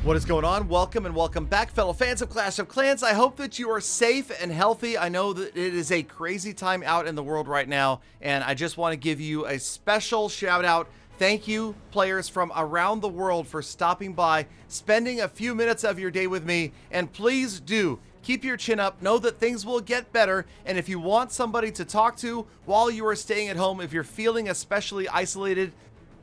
What is going on? Welcome and welcome back, fellow fans of Clash of Clans. I hope that you are safe and healthy. I know that it is a crazy time out in the world right now, and I just want to give you a special shout out. Thank you, players from around the world, for stopping by, spending a few minutes of your day with me, and please do keep your chin up. Know that things will get better, and if you want somebody to talk to while you are staying at home, if you're feeling especially isolated,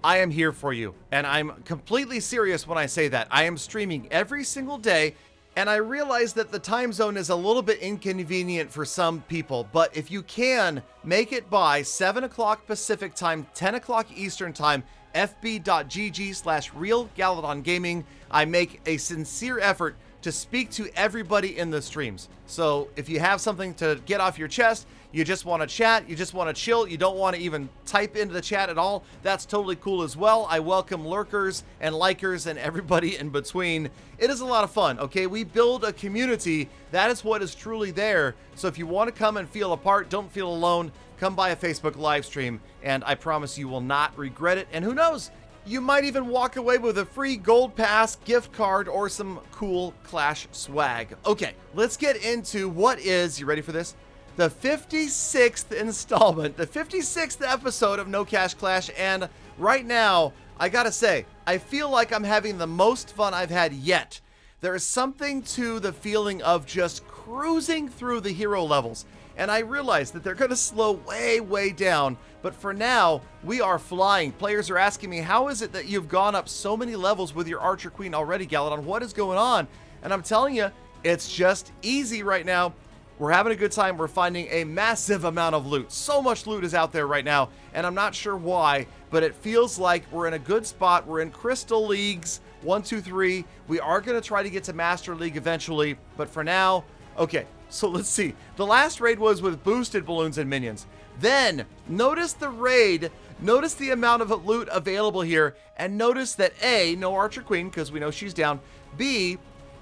I am here for you. And I'm completely serious when I say that. I am streaming every single day, and I realize that the time zone is a little bit inconvenient for some people, but if you can, make it by 7 o'clock Pacific time, 10 o'clock Eastern time, fb.gg/realgaladongaming. I make a sincere effort to speak to everybody in the streams. So if you have something to get off your chest, you just want to chat, you just want to chill, you don't want to even type into the chat at all, that's totally cool as well. I welcome lurkers and likers and everybody in between. It is a lot of fun, okay? We build a community. That is what is truly there. So if you want to come and feel a part, don't feel alone, come by a Facebook live stream, and I promise you will not regret it. And who knows? You might even walk away with a free gold pass, gift card, or some cool Clash swag. Okay, let's get into what is, you ready for this? The 56th installment, the 56th episode of No Cash Clash, and right now, I gotta say, I feel like I'm having the most fun I've had yet. There is something to the feeling of just cruising through the hero levels, and I realize that they're gonna slow way down, but for now, we are flying. Players are asking me, how is it that you've gone up so many levels with your Archer Queen already, Galadon? What is going on? And I'm telling you, it's just easy right now. We're having a good time. We're finding a massive amount of loot. So much loot is out there right now, and I'm not sure why, but it feels like we're in a good spot. We're in Crystal Leagues, 1, 2, 3. We are going to try to get to Master League eventually, but for now, okay, so let's see. The last raid was with boosted balloons and minions. Then, notice the raid, notice the amount of loot available here, and notice that A, no Archer Queen, because we know she's down. B,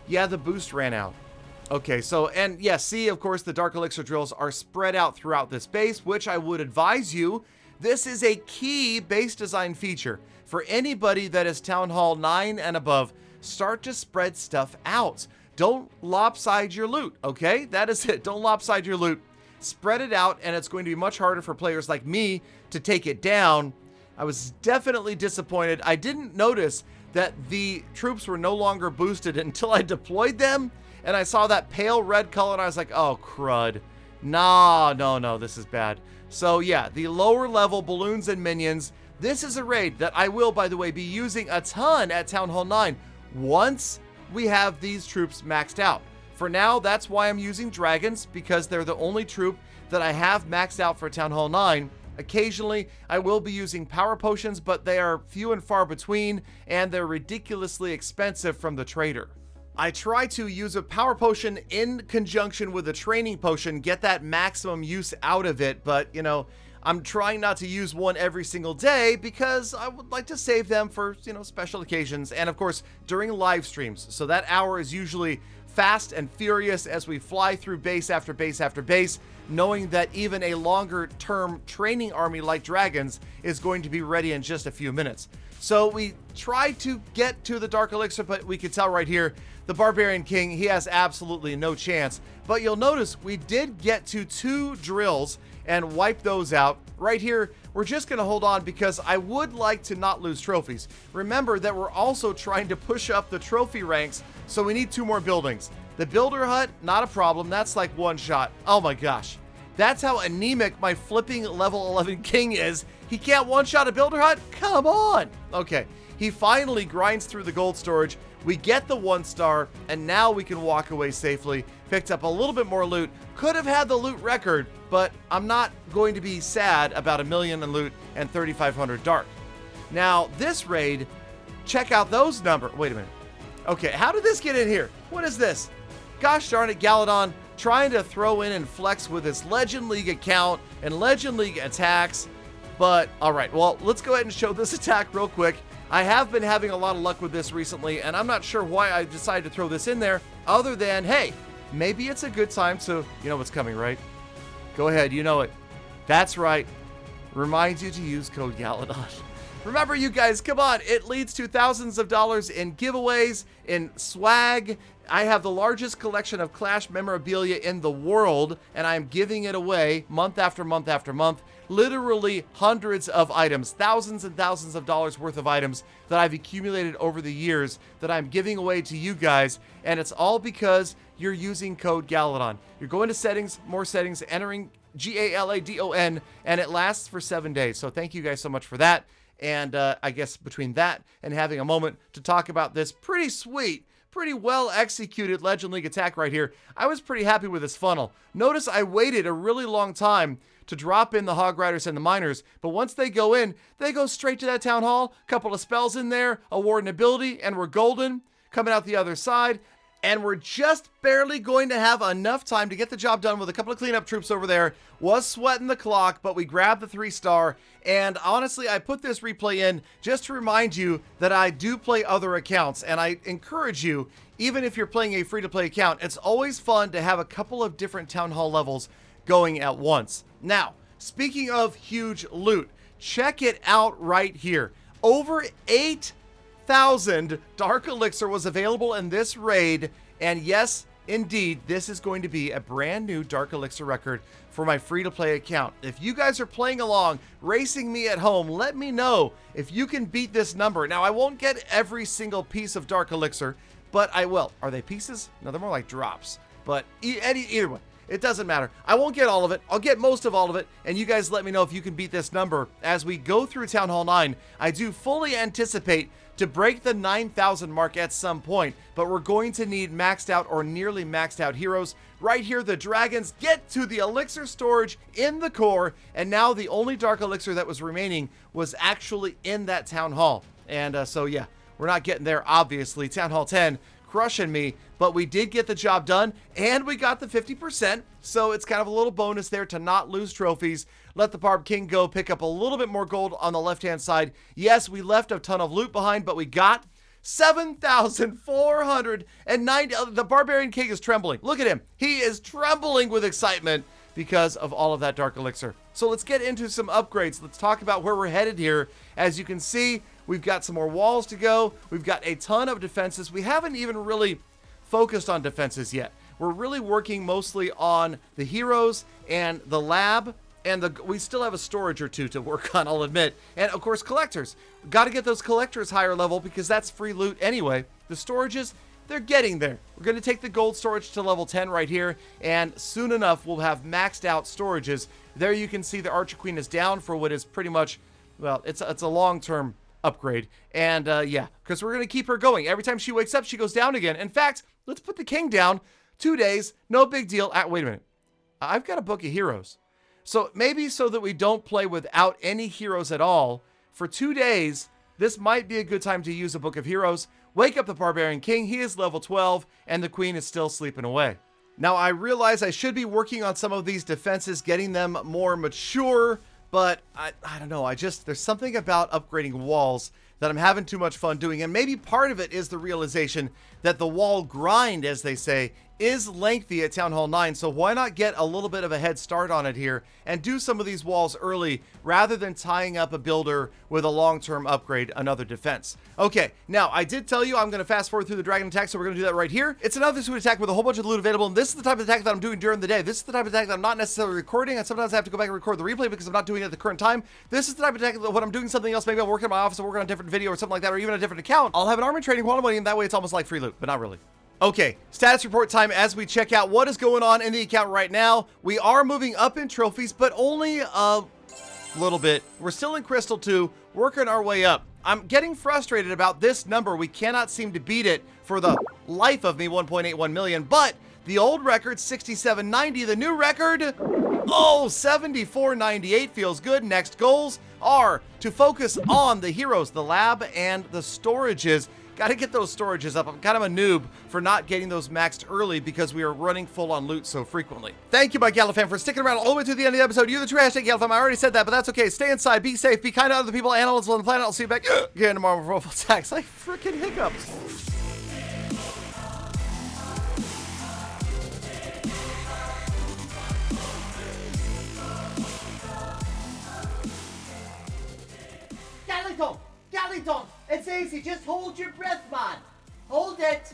yeah, the boost ran out. Okay, so, and yeah, see, of course, the Dark Elixir drills are spread out throughout this base, which I would advise you. This is a key base design feature. For anybody that is Town Hall 9 and above, start to spread stuff out. Don't lopside your loot, okay? That is it. Don't lopside your loot. Spread it out, and it's going to be much harder for players like me to take it down. I was definitely disappointed. I didn't notice that the troops were no longer boosted until I deployed them. And I saw that pale red color, and I was like, oh, crud. No, this is bad. So, yeah, the lower level balloons and minions. This is a raid that I will, by the way, be using a ton at Town Hall 9 once we have these troops maxed out. For now, that's why I'm using dragons, because they're the only troop that I have maxed out for Town Hall 9. Occasionally, I will be using power potions, but they are few and far between, and they're ridiculously expensive from the trader. I try to use a power potion in conjunction with a training potion, get that maximum use out of it, but, you know, I'm trying not to use one every single day because I would like to save them for, you know, special occasions, and of course, during live streams. So that hour is usually fast and furious as we fly through base after base after base, knowing that even a longer term training army like dragons is going to be ready in just a few minutes. So we tried to get to the Dark Elixir, but we can tell right here, the Barbarian King, he has absolutely no chance. But you'll notice we did get to 2 drills and wipe those out. Right here, we're just going to hold on because I would like to not lose trophies. Remember that we're also trying to push up the trophy ranks, so we need 2 more buildings. The Builder Hut, not a problem. That's like one shot. Oh my gosh. That's how anemic my flipping level 11 King is. He can't one-shot a Builder Hut? Come on. Okay, he finally grinds through the gold storage. We get the 1 star, and now we can walk away safely. Picked up a little bit more loot. Could have had the loot record, but I'm not going to be sad about 1 million in loot and 3,500 dark. Now, this raid, check out those numbers. Wait a minute. Okay, how did this get in here? What is this? Gosh darn it, Galadon trying to throw in and flex with his Legend League account and Legend League attacks. But, all right, well, let's go ahead and show this attack real quick. I have been having a lot of luck with this recently, and I'm not sure why I decided to throw this in there, other than, hey, maybe it's a good time to, you know what's coming, right? Go ahead, you know it. That's right. Reminds you to use code Galadon. Remember, you guys, come on. It leads to thousands of dollars in giveaways, in swag. I have the largest collection of Clash memorabilia in the world, and I'm giving it away month after month after month. Literally hundreds of items, thousands and thousands of dollars worth of items that I've accumulated over the years that I'm giving away to you guys. And it's all because you're using code Galadon. You're going to settings, more settings, entering Galadon, and it lasts for 7 days. So thank you guys so much for that. And I guess between that and having a moment to talk about this pretty sweet, pretty well executed Legend League attack right here, I was pretty happy with this funnel. Notice I waited a really long time to drop in the Hog Riders and the Miners, but once they go in, they go straight to that Town Hall, couple of spells in there, a Warden ability, and we're golden. Coming out the other side, and we're just barely going to have enough time to get the job done with a couple of cleanup troops over there. Was sweating the clock, but we grabbed the 3-star, and honestly, I put this replay in just to remind you that I do play other accounts, and I encourage you, even if you're playing a free-to-play account, it's always fun to have a couple of different Town Hall levels going at once. Now, speaking of huge loot, check it out right here. Over 8,000 Dark Elixir was available in this raid, and yes, indeed, this is going to be a brand new Dark Elixir record for my free-to-play account. If you guys are playing along, racing me at home, let me know if you can beat this number. Now, I won't get every single piece of Dark Elixir, but I will. Are they pieces? No, they're more like drops, but either way. It doesn't matter. I won't get all of it. I'll get most of all of it, and you guys let me know if you can beat this number. As we go through Town Hall 9, I do fully anticipate to break the 9,000 mark at some point, but we're going to need maxed out or nearly maxed out heroes. Right here, the dragons get to the elixir storage in the core, and now the only Dark Elixir that was remaining was actually in that Town Hall. And so yeah, we're not getting there, obviously. Town Hall 10 crushing me, but we did get the job done, and we got the 50%, so it's kind of a little bonus there to not lose trophies. Let the Barb King go, pick up a little bit more gold on the left-hand side. Yes, we left a ton of loot behind, but we got 7,490. The Barbarian King is trembling. Look at him. He is trembling with excitement because of all of that Dark Elixir. So let's get into some upgrades. Let's talk about where we're headed here. As you can see, we've got some more walls to go. We've got a ton of defenses. We haven't even really focused on defenses yet. We're really working mostly on the heroes and the lab, and we still have a storage or two to work on, I'll admit. And of course, collectors. Got to get those collectors higher level because that's free loot anyway. The storages, they're getting there. We're going to take the gold storage to level 10 right here, and soon enough, we'll have maxed out storages. There you can see the Archer Queen is down for what is pretty much, well, it's a long-term upgrade. And yeah, because we're going to keep her going. Every time she wakes up, she goes down again. In fact, let's put the king down. 2 days, no big deal. Wait a minute. I've got a book of heroes. So maybe so that we don't play without any heroes at all, for 2 days, this might be a good time to use a book of heroes. Wake up the Barbarian King. He is level 12, and the queen is still sleeping away. Now, I realize I should be working on some of these defenses, getting them more mature, but I don't know. There's something about upgrading walls that I'm having too much fun doing. And maybe part of it is the realization that the wall grind, as they say, is lengthy at Town Hall 9, so why not get a little bit of a head start on it here and do some of these walls early rather than tying up a builder with a long-term upgrade, another defense. Okay, now I did tell you I'm going to fast forward through the dragon attack, so we're going to do that right here. It's another sweet attack with a whole bunch of loot available, and this is the type of attack that I'm doing during the day. This is the type of attack that I'm not necessarily recording, and sometimes I have to go back and record the replay because I'm not doing it at the current time. This is the type of attack that when I'm doing something else, maybe I'm working in my office or working on a different video or something like that, or even a different account, I'll have an army trading quantum money, and that way it's almost like free loot, but not really. Okay, status report time as we check out what is going on in the account right now. We are moving up in trophies, but only a little bit. We're still in Crystal 2, working our way up. I'm getting frustrated about this number. We cannot seem to beat it for the life of me, 1.81 million, but the old record, 6790, the new record, oh, 7498 feels good. Next goals are to focus on the heroes, the lab, and the storages. Got to get those storages up. I'm kind of a noob for not getting those maxed early because we are running full on loot so frequently. Thank you, my Galafam, for sticking around all the way to the end of the episode. You're the true hashtag Galafam. I already said that, but that's okay. Stay inside, be safe, be kind to other people, animals on the planet. I'll see you back again tomorrow for full attacks. Like freaking hiccups. Galafam! Galadon! Galadon! It's easy, just hold your breath, man! Hold it!